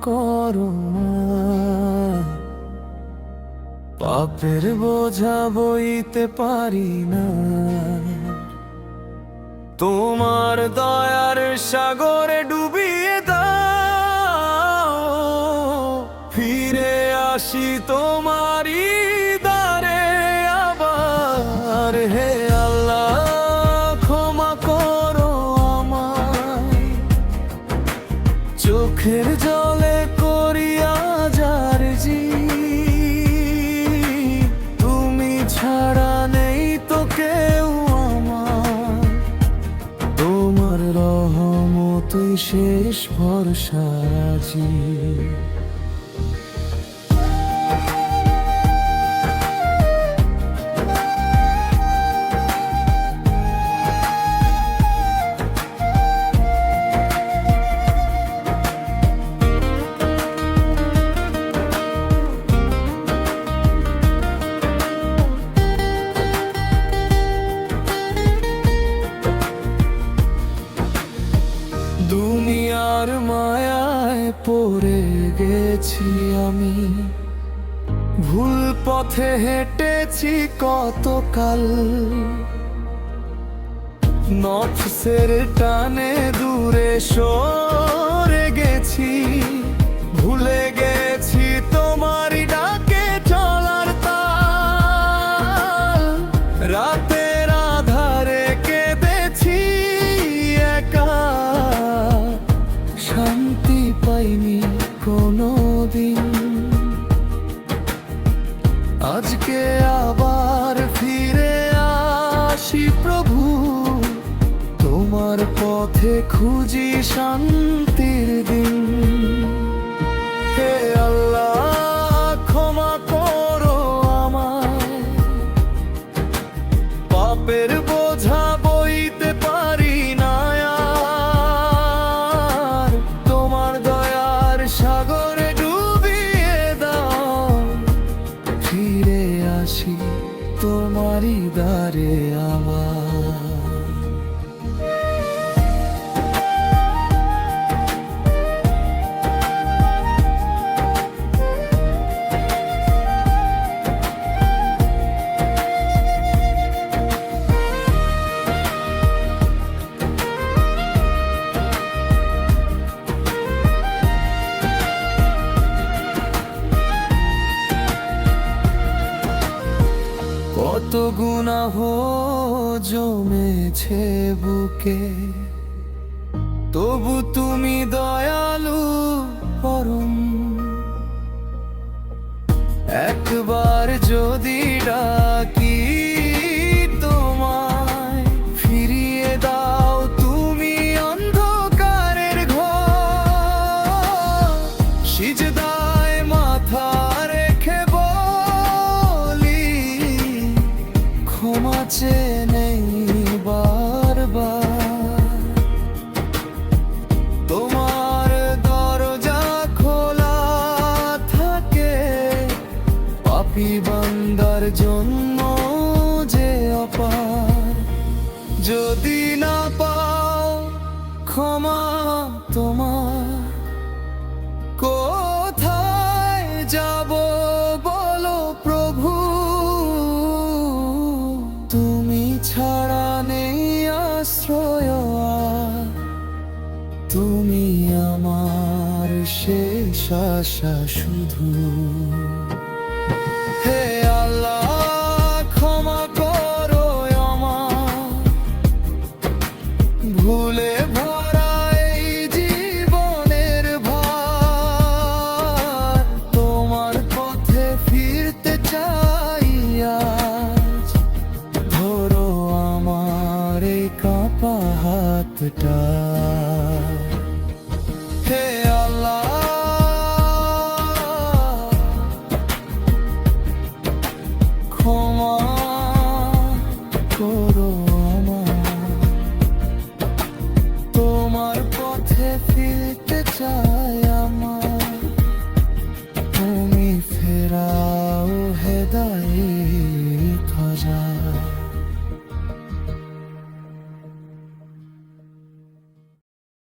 করো না। পাপের বোঝা বইতে পারি না, তোমার দয়ার সাগরে ডুবিয়ে দাও। ফিরে আসি তোমারই দ্বারে আবার। হে আল্লাহ, ক্ষমা করো আমায়, চোখের জলে করিয়া যার জি। তুমি ছাড়া নেই তো কেউ আমার, তোমার রহমতই শেষ ভরসা জি। দুনিয়ার মায়ায় পড়ে গেছি আমি, ভুল পথে হেঁটেছি কতকাল। নফসের টানে দূরে সরে গেছি, ভুলে গেছি তোমারই ডাকে চলার তাল। রাতের আধারে কেঁদেছি একা, শান্তি পাইনি কোনোদিন। আজকে আবার ফিরে আসি প্রভু, তোমার পথে খুঁজি শান্তির দিন। হে আল্লাহ, ক্ষমা করো আমায়, পাপের বোঝা বইতে পারি না আর। তোমার দয়ার সাগরে ডুবিয়ে দাও, ফিরে আসি তোমারই দ্বারে আবার। কত গুনাহ জমেছে বুকে, তবু তুমি দয়ালু পরম। একবার যদি ডাকি তোমায়, ফিরিয়ে দাও তুমি অন্ধকারের ঘর। সিজদায় মাথা রেখে বলি, ক্ষমা চেয়ে নেই বারবার। তোমার দরজা খোলা থাকে পাপী বান্দার জন্য যে অপার। যদি না পাও ক্ষমা তোমার, কোথায় যাব বলো প্রভু। তুমি ছাড়া নেই আশ্রয় আর, তুমি আমার শেষ আশা শুধু। হে আল্লাহ, ক্ষমা করো আমায়, ভুলে ভরা এই জীবনের ভার। তোমার পথে ফিরতে চাই আজ, ধরো আমার এই কাঁপা হাতটা। হে আল্লাহ, ক্ষমা করো আমায়, তোমার পথে ফিরতে চাই আমার। তুমি ফেরাও হেদায়েত খোঁজা।